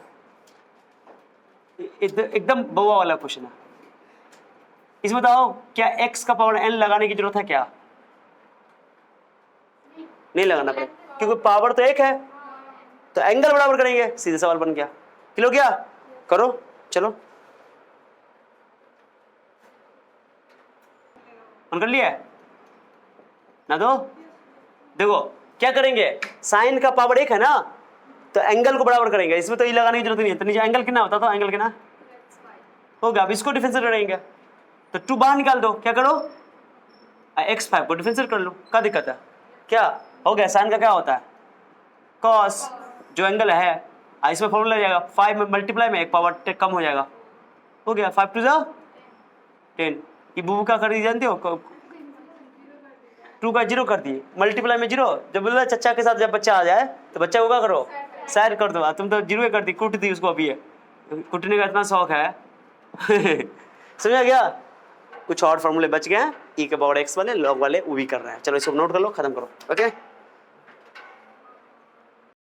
एकदम बउआ वाला क्वेश्चन है। इसमें बताओ क्या x का पावर n लगाने की जरूरत है क्या? नहीं लगाना पड़ेगा, क्योंकि पावर तो एक है, तो एंगल बराबर करेंगे, सीधे सवाल बन गया। क्लियर हो गया? करो चलो, ऑन कर लिया ना, दो देखो क्या करेंगे, साइन का पावर एक है ना, तो एंगल को बराबर करेंगे, इसमें तो ये लगाने की जरूरत नहीं है। तो नीचे एंगल कितना होता था, एंगल कितना होगा, अब इसको डिफरेंशिएट करेंगे तो 2 बाहर निकाल दो, क्या करो x5 को डिफरेंशिएट कर लो, क्या दिक्कत है, क्या हो गया। साइन का क्या होता है cos, जो एंगल है इसमें फॉर्मूला लग जाएगा 5 में मल्टीप्लाई में एक पावर कम हो जाएगा, हो गया 5 2 10। ये बुबू क्या कर दी जानते हो, 2 का 0 कर दिए, मल्टीप्लाई में 0, जब बोला चचा के साथ जब बच्चा आ जाए तो बच्चा को क्या करो, साइड कर दो। तुम तो 0 कर दी, कूट दी उसको, अभी कुटने का इतना शौक है समझा गया। कुछ और फॉर्मूले बच गए हैं, e के पावर x वाले, log वाले, वो भी कर रहे हैं। चलो इसको नोट कर लो, खत्म करो, ओके।